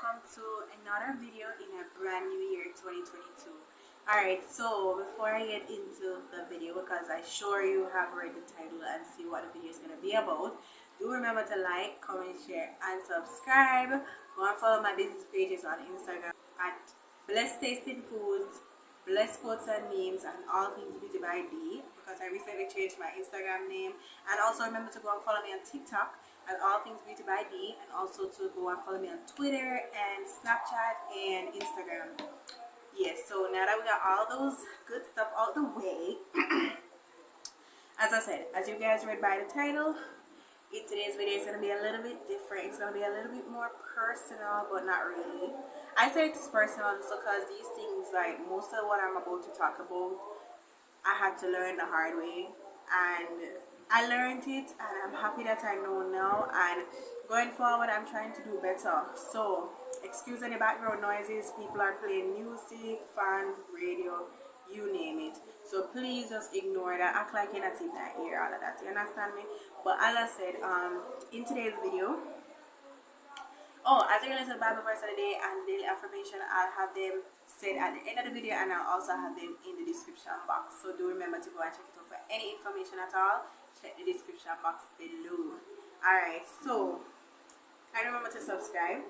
welcome to another video in a brand new year 2022. Alright, so before I get into the video, because I sure you have read the title and see what the video is going to be about, do remember to like, comment, share and subscribe. Go and follow my business pages on Instagram at Blessed Tasting Foods, Blessed Quotes and Memes, and All Things Beauty by D, because I recently changed my Instagram name. And also remember to go and follow me on TikTok at All Things Beauty by D, and also to go and follow me on Twitter and Snapchat and Instagram. Yes, so now that we got all those good stuff out the way, as I said, as you guys read by the title, today's video is going to be a little bit different. It's going to be a little bit more personal, but not really. I say it's personal just because these things, like most of what I'm about to talk about, I had to learn the hard way, and I learned it, and I'm happy that I know now, and going forward I'm trying to do better. So excuse any background noises, people are playing music, fan, radio, you name it, so please just ignore that. Act like you're not in that ear, all of that, you understand me? But as I said, in today's video, as you're going to the Bible verse of the day and daily affirmation, I'll have them said at the end of the video, and I'll also have them in the description box. So do remember to go and check it out for any information at all. Check the description box below. Alright, so and remember to subscribe.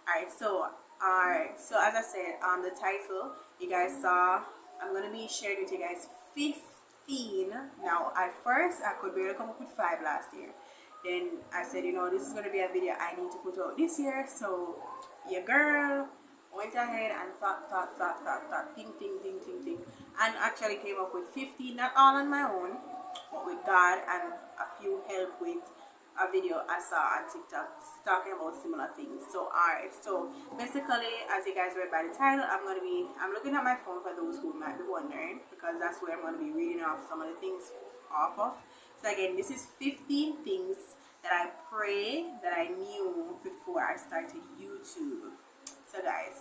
Alright, so as I said, the title you guys saw, I'm gonna be sharing with you guys 15. Now at first I could barely come up with 5 last year. Then I said, this is gonna be a video I need to put out this year. So your girl went ahead and thought, think, and actually came up with 15, not all on my own, but with God and a few help with a video I saw on TikTok talking about similar things. So alright, so basically, as you guys read by the title, I'm looking at my phone for those who might be wondering, because that's where I'm going to be reading off some of the things off of. So again, this is 15 things that I pray that I knew before I started YouTube. So guys,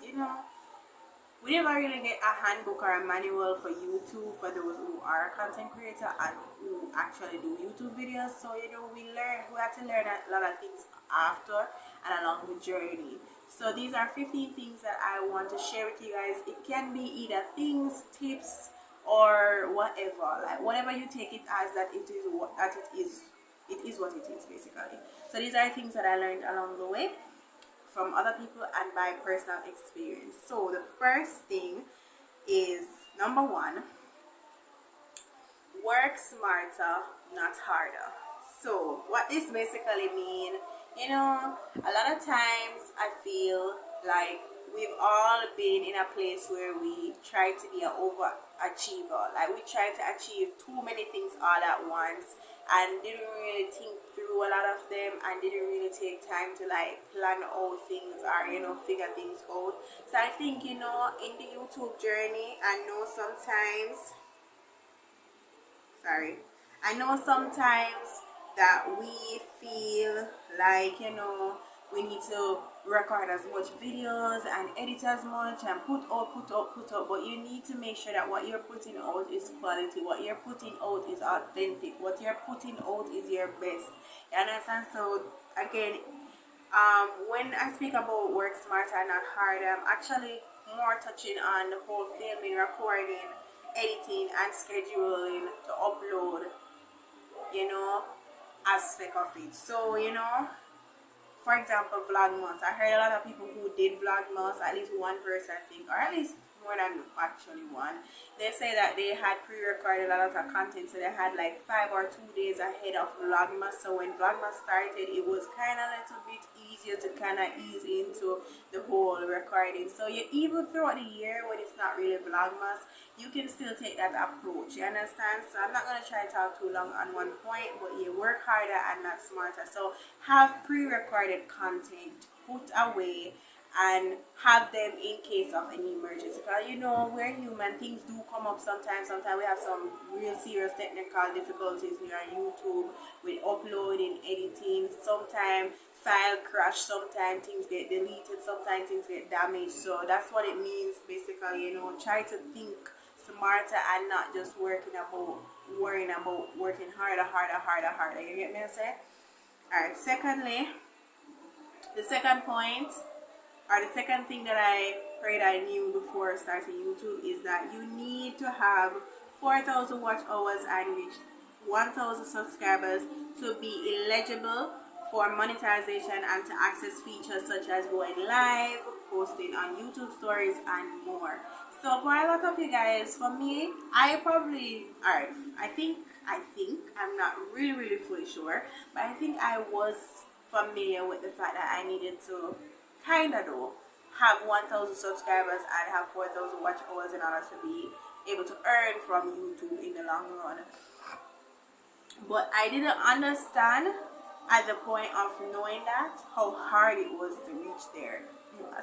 we never really get a handbook or a manual for YouTube for those who are content creator and who actually do YouTube videos. So we have to learn a lot of things after and along the journey. So these are 15 things that I want to share with you guys. It can be either things, tips, or whatever. Like whatever you take it as, that it is what it is basically. So these are things that I learned along the way from other people and by personal experience. So the first thing is, number 1, work smarter, not harder. So what this basically mean, a lot of times I feel like we've all been in a place where we try to be an overachiever. Like we try to achieve too many things all at once and didn't really think through a lot of them, and didn't really take time to like plan out things or figure things out. So I think in the YouTube journey, I know sometimes that we feel like we need to record as much videos and edit as much and put out, but you need to make sure that what you're putting out is quality, what you're putting out is authentic, what you're putting out is your best. You understand? So again, when I speak about work smarter and not harder, I'm actually more touching on the whole filming, recording, editing and scheduling to upload aspect of it. So for example, Vlogmas. I heard a lot of people who did Vlogmas, at least one person I think, or at least more than actually one. They say that they had pre-recorded a lot of content, so they had like 5 or 2 days ahead of Vlogmas. So when Vlogmas started, it was kind of a little bit easier to kind of ease into the whole recording. So even throughout the year when it's not really Vlogmas, you can still take that approach. You understand? So I'm not going to try to talk too long on one point, but you work harder and not smarter. So have pre-recorded content put away and have them in case of any emergency, because we're human, things do come up sometimes. We have some real serious technical difficulties here on YouTube with uploading, editing. Sometimes file crash, sometimes things get deleted, sometimes things get damaged. So that's what it means basically. Try to think smarter and not just worrying about working harder. You get me? I say? Alright, secondly, The second point, or the second thing that I prayed I knew before starting YouTube, is that you need to have 4,000 watch hours and reach 1,000 subscribers to be eligible for monetization and to access features such as going live, posting on YouTube stories, and more. So for a lot of you guys, for me, I probably, alright, I think, I'm not really fully sure, but I think I was familiar with the fact that I needed to kind of though have 1,000 subscribers and have 4,000 watch hours in order to be able to earn from YouTube in the long run. But I didn't understand at the point of knowing that how hard it was to reach there.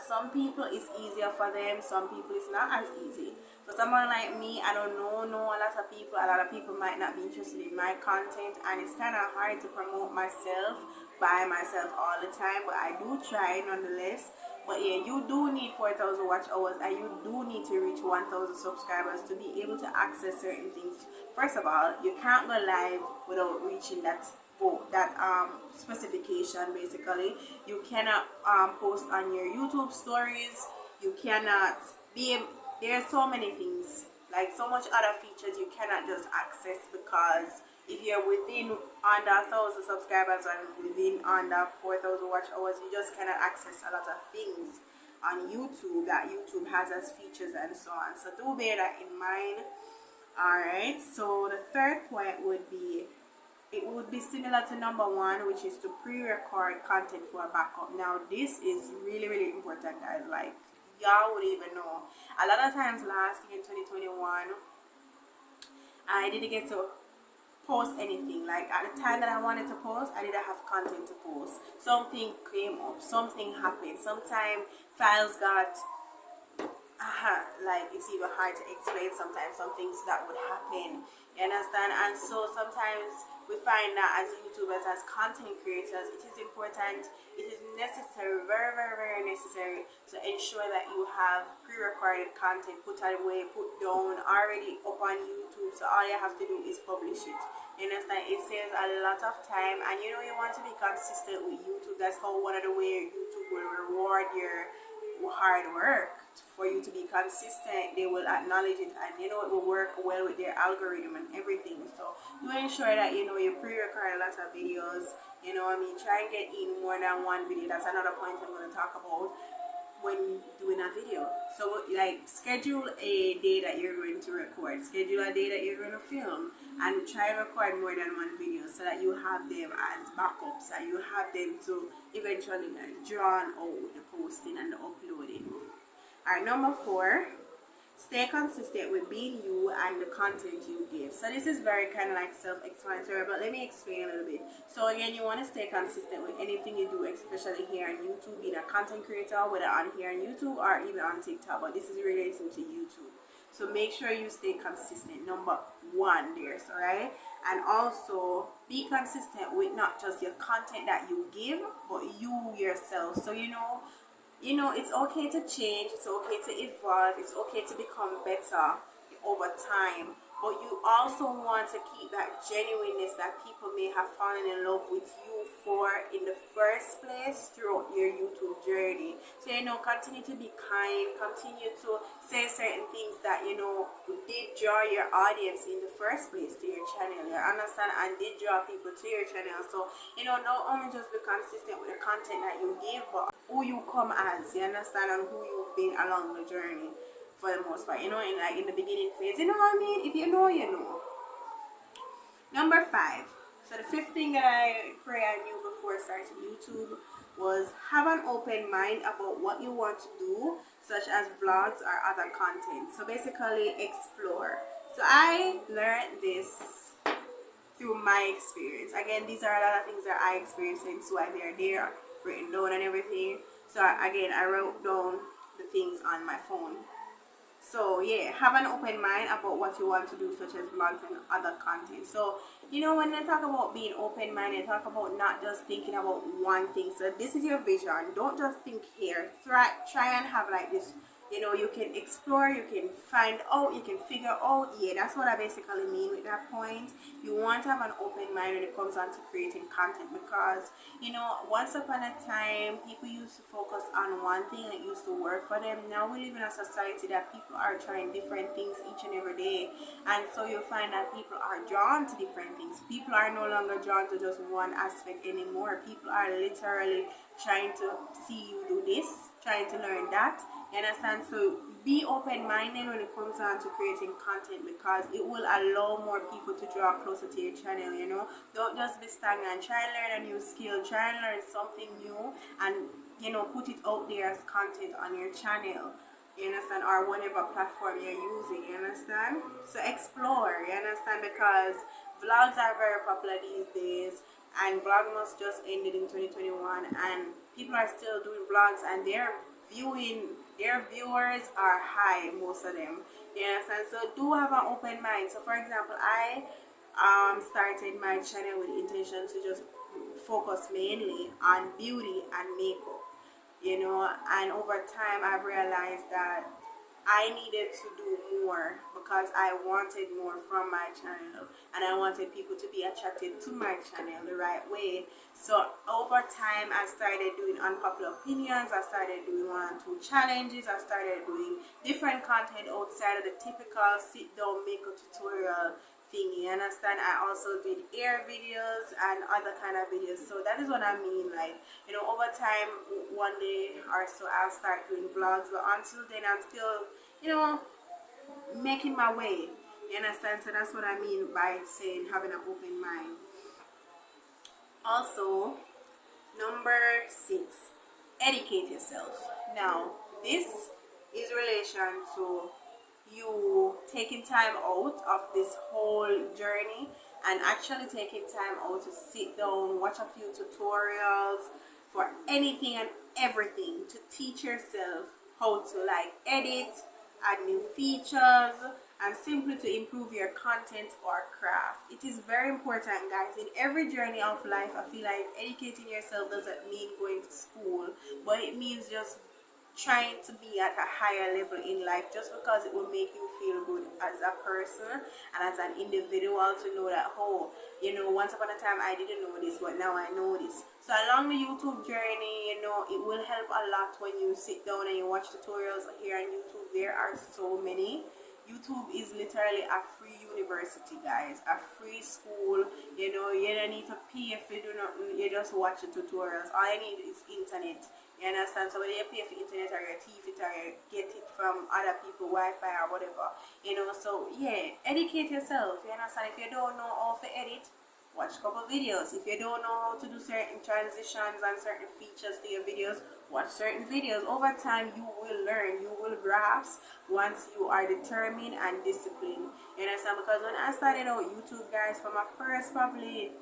Some people it's easier for them, some people it's not as easy. For someone like me, I don't know a lot of people. A lot of people might not be interested in my content, and it's kind of hard to promote myself by myself all the time, but I do try nonetheless. But yeah, you do need 4,000 watch hours, and you do need to reach 1,000 subscribers to be able to access certain things. First of all, you can't go live without reaching that specification. Basically, you cannot post on your YouTube stories. You cannot be. There are so many things, like so much other features you cannot just access, because if you're within under 1,000 subscribers and within under 4,000 watch hours, you just cannot access a lot of things on YouTube that YouTube has as features and so on. So do bear that in mind. Alright, so the third point would be, it would be similar to number one, which is to pre-record content for a backup. Now this is really important, guys. Like, y'all would even know. A lot of times last year in 2021, I didn't get to post anything. Like at the time that I wanted to post, I didn't have content to post. Something came up, something happened. Sometimes files got like it's even hard to explain sometimes some things that would happen, you understand? And so sometimes we find that as YouTubers, as content creators, it is important, it is necessary, very necessary to ensure that you have pre-recorded content put away, put down, already up on YouTube. So all you have to do is publish it, you understand? It saves a lot of time, and you know, you want to be consistent with YouTube. That's how one of the way YouTube will reward your hard work. For you to be consistent, they will acknowledge it, and you know, it will work well with their algorithm and everything. So do ensure that you know you pre-record a lot of videos, you know what I mean? Try and get in more than one video. That's another point I'm going to talk about when doing a video. So like, schedule a day that you're going to record, schedule a day that you're going to film, and try and record more than one video so that you have them as backups, and you have them to eventually drawn out with the posting and the uploading. Alright, number 4, stay consistent with being you and the content you give. So this is very kind of like self-explanatory, but let me explain a little bit. So again, you want to stay consistent with anything you do, especially here on YouTube, being a content creator, whether on here on YouTube or even on TikTok, but this is relating to YouTube. So make sure you stay consistent, number 1 there, so right? And also be consistent with not just your content that you give, but you yourself. So you know, it's okay to change, it's okay to evolve, it's okay to become better over time, but you also want to keep that genuineness that people may have fallen in love with you for in the first place throughout your YouTube journey. So you know, continue to be kind, continue to say certain things that you know did draw your audience in the first place to your channel, you understand, and did draw people to your channel. So you know, not only just be consistent with the content that you give, but who you come as, you understand, and who you've been along the journey for the most part, you know, in like in the beginning phase, you know what I mean? If you know, you know. Number 5. So the 5th thing that I pray I knew before starting YouTube was have an open mind about what you want to do, such as vlogs or other content. So basically explore. So I learned this through my experience. Again, these are a lot of things that I experienced, so they're there written down and everything. So again, I wrote down the things on my phone. So yeah, have an open mind about what you want to do, such as vlogs and other content. So you know, when they talk about being open-minded, talk about not just thinking about one thing. So this is your vision. Don't just think here. Try and have like this you know, you can explore, you can find out, you can figure out. Yeah, that's what I basically mean with that point. You want to have an open mind when it comes on to creating content, because, you know, once upon a time people used to focus on one thing and it used to work for them. Now we live in a society that people are trying different things each and every day, and so you'll find that people are drawn to different things. People are no longer drawn to just one aspect anymore. People are literally trying to see you do this, trying to learn that. You understand? So be open-minded when it comes down to creating content, because it will allow more people to draw closer to your channel. You know, don't just be stagnant. Try and learn a new skill, try and learn something new, and, you know, put it out there as content on your channel. You understand? Or whatever platform you're using. You understand? So explore. You understand? Because vlogs are very popular these days, and Vlogmas just ended in 2021, and people are still doing vlogs, and their viewers are high, most of them. You understand? So do have an open mind. So for example, I started my channel with the intention to just focus mainly on beauty and makeup, you know, and over time I've realized that I needed to do more, because I wanted more from my channel, and I wanted people to be attracted to my channel the right way. So over time I started doing unpopular opinions, I started doing 1 and 2 challenges, I started doing different content outside of the typical sit down makeup tutorial thing. You understand? I also did air videos and other kind of videos. So that is what I mean. Like, you know, over time, one day or so I'll start doing vlogs, but until then I'm still, you know, making my way. You understand? So that's what I mean by saying having an open mind. Also, number 6, educate yourself. Now this is relation to you taking time out of this whole journey and actually taking time out to sit down, watch a few tutorials for anything and everything, to teach yourself how to like edit, add new features, and simply to improve your content or craft. It is very important, guys. In every journey of life, I feel like educating yourself doesn't mean going to school, but it means just trying to be at a higher level in life, just because it will make you feel good as a person and as an individual, to know that, oh, you know, once upon a time I didn't know this, but now I know this. So along the YouTube journey, you know, it will help a lot when you sit down and you watch tutorials here on YouTube. There are so many. YouTube is literally a free university, guys, a free school. You know, you don't need to pay if you do not, you just watch the tutorials. All you need is internet. You understand? So whether you pay for internet or you TV it or you get it from other people, Wi-Fi or whatever, you know. So yeah, educate yourself. You understand? If you don't know how to edit, watch a couple videos. If you don't know how to do certain transitions and certain features to your videos, watch certain videos. Over time you will learn, you will grasp, once you are determined and disciplined. You understand? Because when I started out YouTube, guys, for my first probably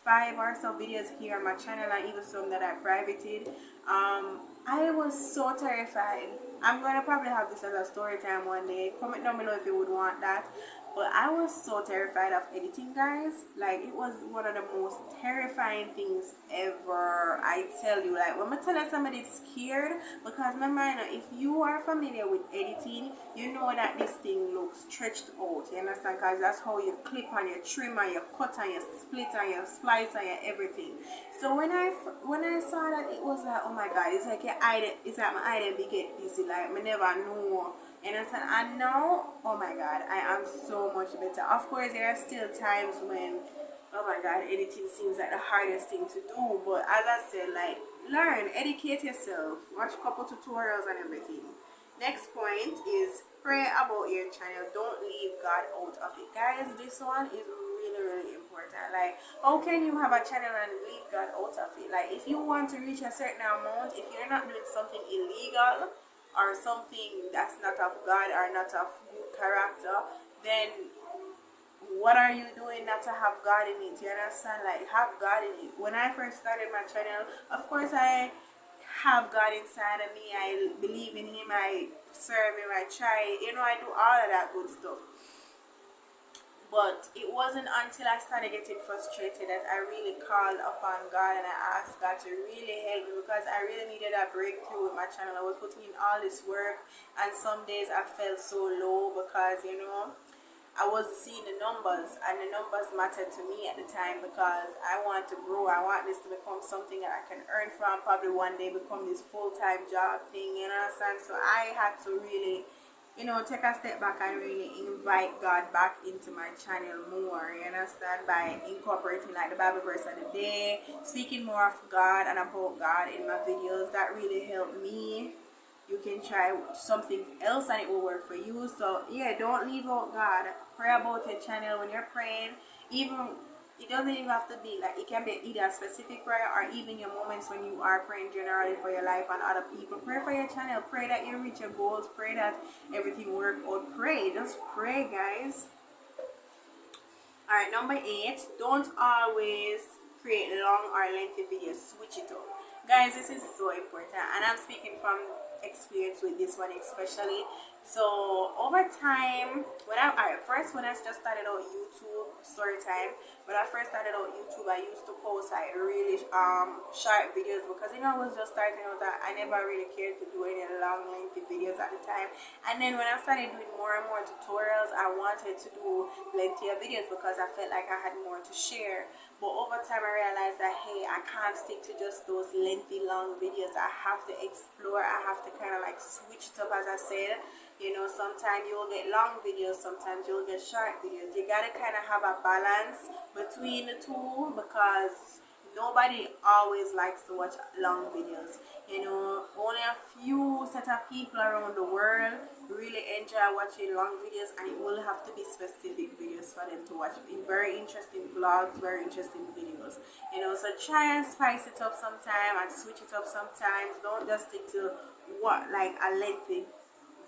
5 or so videos here on my channel, and even some that I privated, I was so terrified. I'm gonna probably have this as a story time one day. Comment down below if you would want that. But I was so terrified of editing, guys. Like, it was one of the most terrifying things ever. I tell you, like, when I tell somebody it's scared, because remember, you know, if you are familiar with editing, you know that this thing looks stretched out. You understand? Because that's how you clip and you trim and you cut and you split and you splice and you everything. So when I saw that, it was like, oh my God, it's like my eye get busy. Like, I never know. And now, oh my God, I am so much better. Of course, there are still times when, oh my God, editing seems like the hardest thing to do. But as I said, like, learn, educate yourself, watch a couple tutorials and everything. Next point is pray about your channel. Don't leave God out of it. Guys, this one is really, really important. Like, how can you have a channel and leave God out of it? Like, if you want to reach a certain amount, if you're not doing something illegal or something that's not of God or not of good character, then what are you doing not to have God in it? You understand? Like, have God in it. When I first started my channel, of course I have God inside of me. I believe in Him, I serve Him, I try, you know, I do all of that good stuff. But it wasn't until I started getting frustrated that I really called upon God and I asked God to really help me, because I really needed a breakthrough with my channel. I was putting in all this work, and some days I felt so low because, you know, I wasn't seeing the numbers, and the numbers mattered to me at the time because I want to grow. I want this to become something that I can earn from, probably one day become this full-time job thing, you understand? So I had to really, you know, take a step back and really invite God back into my channel more, you understand, by incorporating like the Bible verse of the day, speaking more of God and about God in my videos. That really helped me. You can try something else and it will work for you. So yeah, don't leave out God. Pray about your channel when you're praying. Even it doesn't even have to be like, it can be either a specific prayer or even your moments when you are praying generally for your life and other people. Pray for your channel. Pray that you reach your goals. Pray that everything works out. Pray. Just pray, guys. Alright, number 8. Don't always create long or lengthy videos. Switch it up. Guys, this is so important, and I'm speaking from experience with this one especially. So over time, when I just started out YouTube story time, when I first started out YouTube, I used to post like really short videos because, you know, I was just starting out. That I never really cared to do any long lengthy videos at the time. And then when I started doing more and more tutorials, I wanted to do lengthier videos because I felt like I had more to share. But over time I realized that, hey, I can't stick to just those lengthy long videos. I have to explore. I have to kind of like switch it up, as I said. You know, sometimes you'll get long videos, sometimes you'll get short videos. You gotta kind of have a balance between the two, because nobody always likes to watch long videos. You know, only a few set of people around the world really enjoy watching long videos, and it will have to be specific videos for them to watch. Very interesting vlogs, very interesting videos. You know, so try and spice it up sometime and switch it up sometimes. Don't just stick to what like a lengthy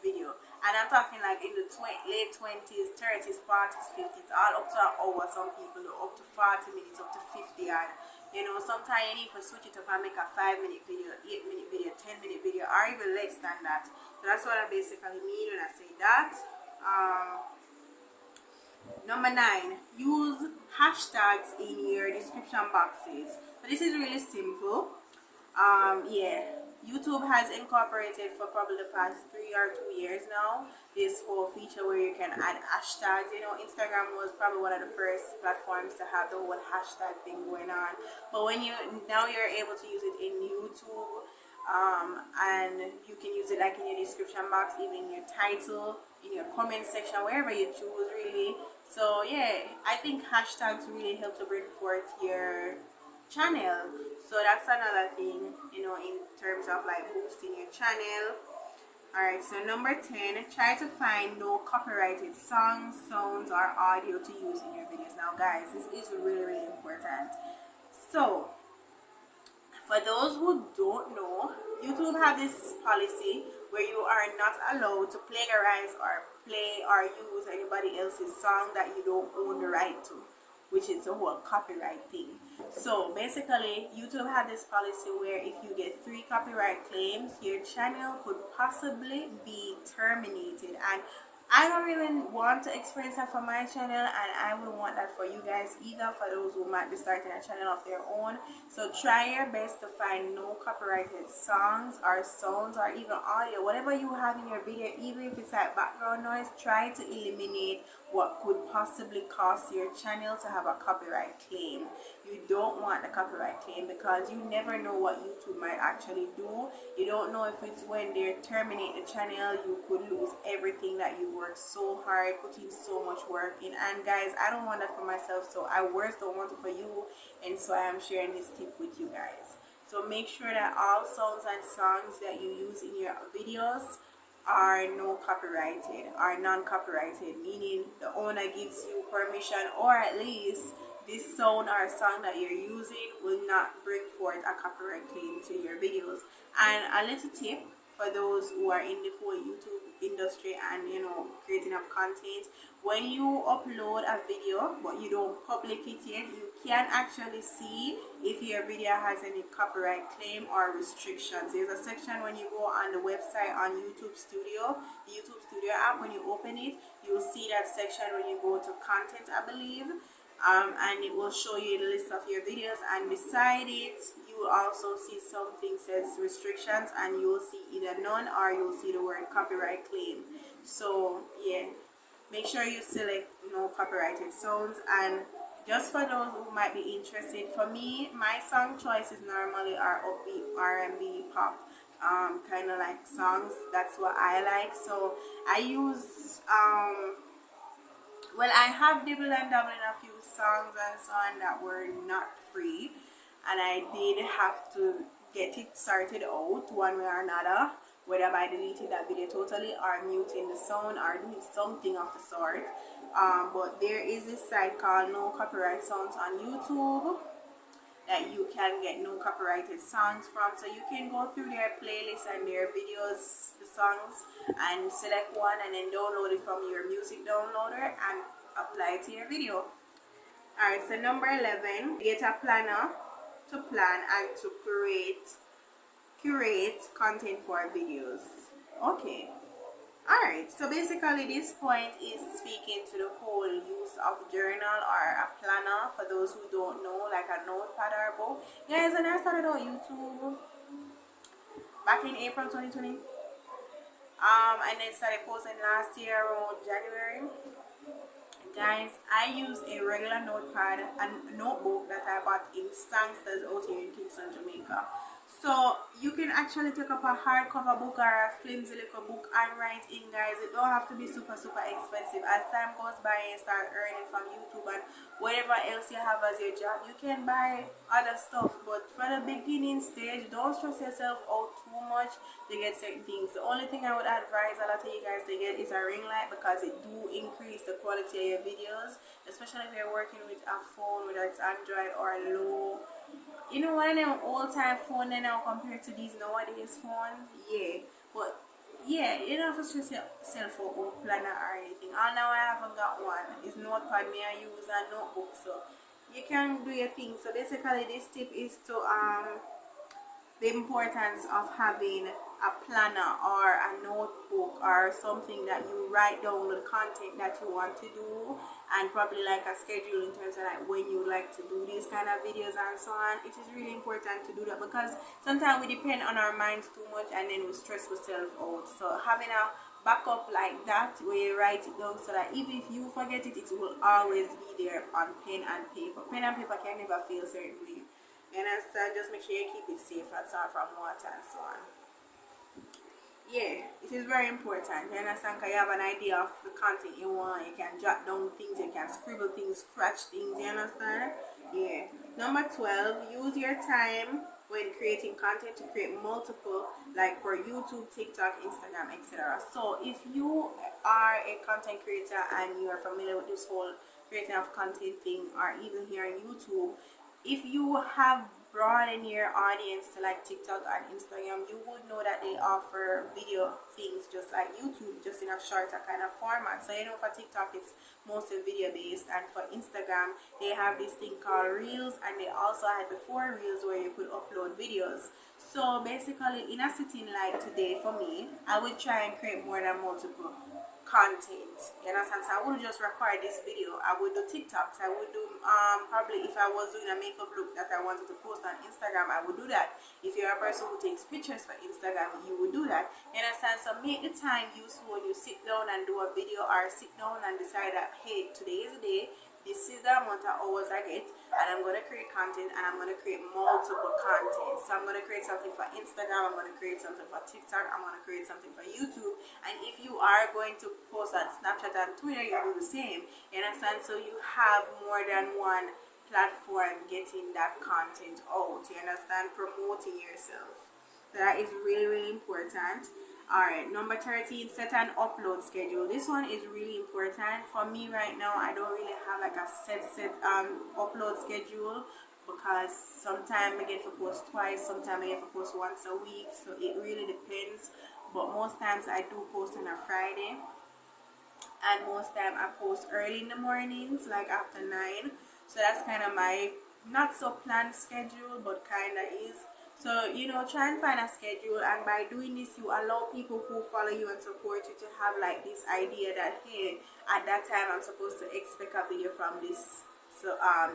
video. And I'm talking like in the late 20s, 30s, 40s, 50s, all up to an hour. Some people do up to 40 minutes, up to 50. And you know, sometimes you need to switch it up and make a 5-minute video, 8-minute video, 10-minute video, or even less than that. So that's what I basically mean when I say that. Number 9, use hashtags in your description boxes. So this is really simple. Yeah, YouTube has incorporated for probably the past 3 or 2 years now this whole feature where you can add hashtags. You know, Instagram was probably one of the first platforms to have the whole hashtag thing going on, but when you're able to use it in YouTube, and you can use it like in your description box, even in your title, in your comment section, wherever you choose really. So yeah, I think hashtags really help to bring forth your channel. So that's another thing, you know, in terms of like boosting your channel. Alright, so number 10, try to find no copyrighted songs, sounds, or audio to use in your videos. Now guys, this is really, really important. So for those who don't know, YouTube have this policy where you are not allowed to plagiarize or play or use anybody else's song that you don't own the right to, which is the whole copyright thing. So basically, YouTube had this policy where if you get 3 copyright claims, your channel could possibly be terminated. And I don't really want to experience that for my channel, and I wouldn't want that for you guys either, for those who might be starting a channel of their own. So try your best to find no copyrighted songs or sounds or even audio, whatever you have in your video, even if it's like background noise. Try to eliminate what could possibly cause your channel to have a copyright claim. You don't want the copyright claim because you never know what YouTube might actually do. You don't know if it's when they terminate the channel, you could lose everything that you worked so hard, putting so much work in. And guys, I don't want that for myself, so I worse don't want it for you, and so I am sharing this tip with you guys. So make sure that all sounds and songs that you use in your videos are no copyrighted, are non-copyrighted, meaning the owner gives you permission, or at least this sound or song that you're using will not bring forth a copyright claim to your videos. And a little tip for those who are in the whole YouTube industry and creating of content, when you upload a video but you don't public it yet, you can actually see if your video has any copyright claim or restrictions. There's a section when you go on the website on YouTube Studio, the YouTube Studio app. When you open it, you'll see that section when you go to content, I believe, and it will show you the list of your videos, and beside it you will also see something says restrictions, and you'll see either none or you'll see the word copyright claim. So yeah, make sure you select no copyrighted sounds. And just for those who might be interested, for me, my song choices normally are upbeat R&B pop kind of like songs. That's what I like. So I use well, I have dibbled and dabbled in a few songs and so on that were not free, and I did have to get it sorted out one way or another, whether by deleting that video totally or muting the sound or doing something of the sort. But there is this site called No Copyright Sounds on YouTube that you can get no copyrighted songs from. So you can go through their playlists and their videos, the songs, and select one and then download it from your music downloader and apply it to your video. Alright, so number 11, get a planner to plan and to curate content for videos. Okay. Alright, so basically this point is speaking to the whole use of journal or a planner, for those who don't know, like a notepad or a book. Guys, when I started on YouTube back in April 2020, and then started posting last year around January, guys, I use a regular notepad and notebook that I bought in Stansted out here in Kingston, Jamaica. So you can actually take up a hardcover book or a flimsy little book and write in, guys. It don't have to be super expensive. As time goes by and start earning from YouTube and whatever else you have as your job, you can buy other stuff. But for the beginning stage, don't stress yourself out too much to get certain things. The only thing I would advise a lot of you guys to get is a ring light, because it do increase the quality of your videos, especially if you're working with a phone, whether it's Android or low. One of them old-time phone now compared to these nowadays phone. Yeah, but yeah, you don't have to stress yourself out with planner or anything. All now I haven't got one. It's notepad me I use a notebook, so you can do your thing. So basically this tip is to the importance of having a planner or a notebook or something that you write down the content that you want to do, and probably like a schedule in terms of like when you like to do these kind of videos and so on. It is really important to do that, because sometimes we depend on our minds too much and then we stress ourselves out. So having a backup like that where you write it down, so that even if you forget it, it will always be there on pen and paper. Pen and paper can never fail, certainly. You understand? Just make sure you keep it safe and so on, from water and so on. Yeah, it is very important. You understand? Because you have an idea of the content you want. You can jot down things, you can scribble things, scratch things. You understand? Yeah. Number 12, use your time when creating content to create multiple, like for YouTube, TikTok, Instagram, etc. So if you are a content creator and you are familiar with this whole creating of content thing, or even here on YouTube, if you have broadened your audience to like TikTok and Instagram, you would know that they offer video things just like YouTube, just in a shorter kind of format. So for TikTok it's mostly video based, and for Instagram they have this thing called Reels, and they also had before Reels where you could upload videos. So basically in a sitting like today for me, I would try and create more than multiple content. You understand? So I wouldn't just record this video. I would do TikToks. I would do probably if I was doing a makeup look that I wanted to post on Instagram, I would do that. If you're a person who takes pictures for Instagram, you would do that. You understand? So make the time useful when you sit down and do a video, or sit down and decide that, hey, today is the day, this is the amount of hours I get, and I'm going to create content, and I'm going to create multiple content. So I'm going to create something for Instagram, I'm going to create something for TikTok, I'm going to create something for YouTube. And if you are going to post on Snapchat and Twitter, you do the same. You understand? So you have more than one platform getting that content out. You understand? Promoting yourself. So that is really important. Alright, number 13, set an upload schedule. This one is really important. For me right now, I don't really have like a set upload schedule, because sometimes I get to post twice, sometimes I get to post once a week, so it really depends. but most times I do post on a Friday, and most time I post early in the mornings, like after 9. So that's kind of my not so planned schedule, but kind of is. So try and find a schedule, and by doing this you allow people who follow you and support you to have like this idea that, hey, at that time I'm supposed to expect a video from this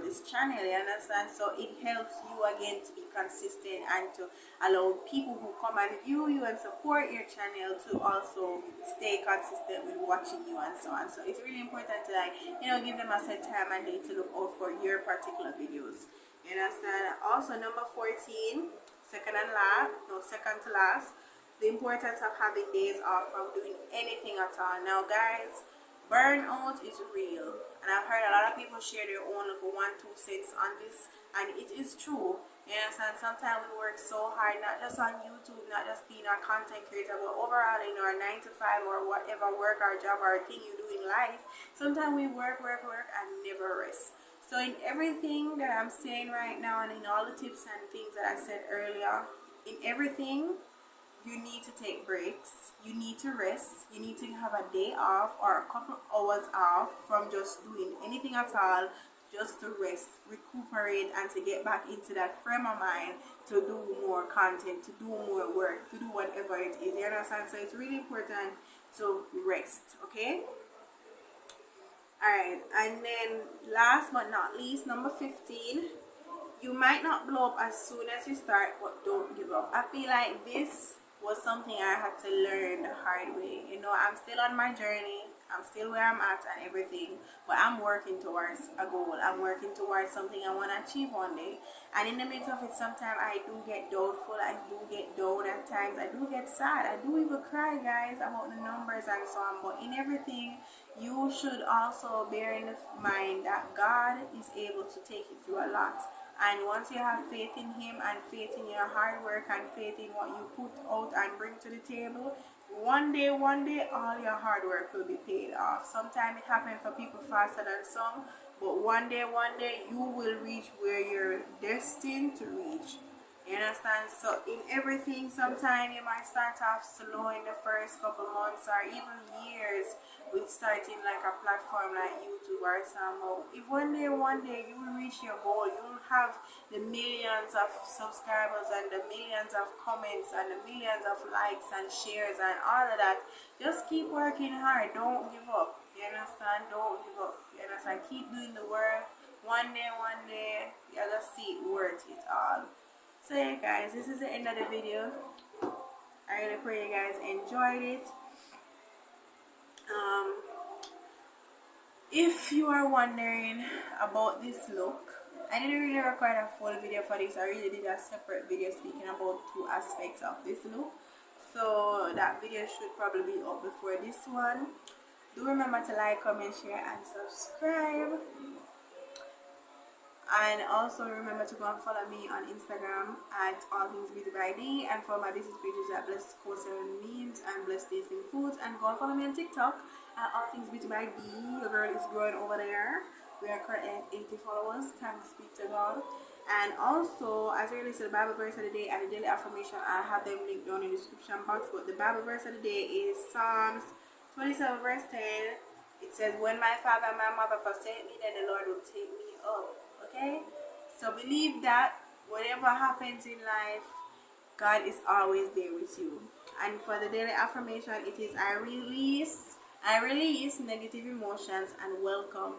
this channel, you understand? So it helps you again to be consistent and to allow people who come and view you and support your channel to also stay consistent with watching you and so on. So it's really important to give them a set time and day to look out for your particular videos, you understand? Also, number 14, second to last, the importance of having days off from doing anything at all. Now guys, burnout is real, and I've heard a lot of people share their own little 1-2 cents on this, and it is true. You understand? Sometimes we work so hard, not just on YouTube, not just being a content creator, but overall in our 9 to 5 or whatever work or job or thing you do in life. Sometimes we work and never rest. So in everything that I'm saying right now, and in all the tips and things that I said earlier, in everything, you need to take breaks, you need to rest, you need to have a day off or a couple hours off from just doing anything at all, just to rest, recuperate, and to get back into that frame of mind to do more content, to do more work, to do whatever it is, you understand? So it's really important to rest, okay? Alright, and then last but not least, number 15, you might not blow up as soon as you start, but don't give up. I feel like this was something I had to learn the hard way. I'm still on my journey, I'm still where I'm at and everything, but I'm working towards a goal. I'm working towards something I want to achieve one day. And in the midst of it, sometimes I do get doubtful, I do get down at times, I do get sad, I do even cry, guys, about the numbers and so on. But in everything, you should also bear in mind that God is able to take you through a lot. And once you have faith in Him and faith in your hard work and faith in what you put out and bring to the table, one day, all your hard work will be paid off. Sometimes it happens for people faster than some, but one day, you will reach where you're destined to reach. You understand? So in everything, sometimes you might start off slow in the first couple months or even years with starting like a platform like YouTube or something. If one day you will reach your goal, you will have the millions of subscribers and the millions of comments and the millions of likes and shares and all of that. Just keep working hard. Don't give up. You understand? Don't give up. You understand? Keep doing the work. One day, you're gonna see it worth it all. So yeah guys, this is the end of the video. I really pray you guys enjoyed it. If you are wondering about this look, I didn't really record a full video for this. I really did a separate video speaking about 2 aspects of this look. So that video should probably be up before this one. Do remember to like, comment, share, and subscribe. And also remember to go and follow me on Instagram at Allthingsbeautybyd, and for my business pages at Blessed Courses and Memes and Blessed Tasting Foods, and go and follow me on TikTok at Allthingsbeautybyd. Your girl is growing over there. We are currently at 80 followers. Thanks be to God. And also, as I released the Bible verse of the day and the daily affirmation, I have them linked down in the description box. But the Bible verse of the day is Psalms 27 verse 10. It says, "When my father and my mother forsake me, then the Lord will take me up." Okay, so believe that whatever happens in life, God is always there with you. And for the daily affirmation, it is I release negative emotions and welcome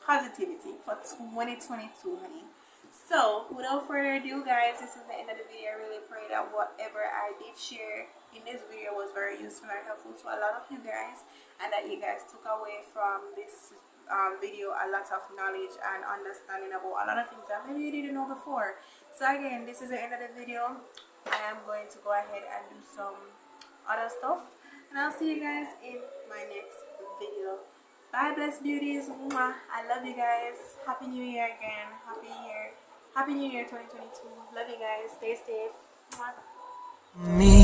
positivity for 2022, honey. So without further ado guys, this is the end of the video. I really pray that whatever I did share in this video was very useful and helpful to a lot of you guys, and that you guys took away from this video a lot of knowledge and understanding about a lot of things that maybe you didn't know before. So again, this is the end of the video. I am going to go ahead and do some other stuff, and I'll see you guys in my next video. Bye, blessed beauties. Mwah. I love you guys. Happy New Year again. Happy New Year 2022. Love you guys. Stay safe. Mwah.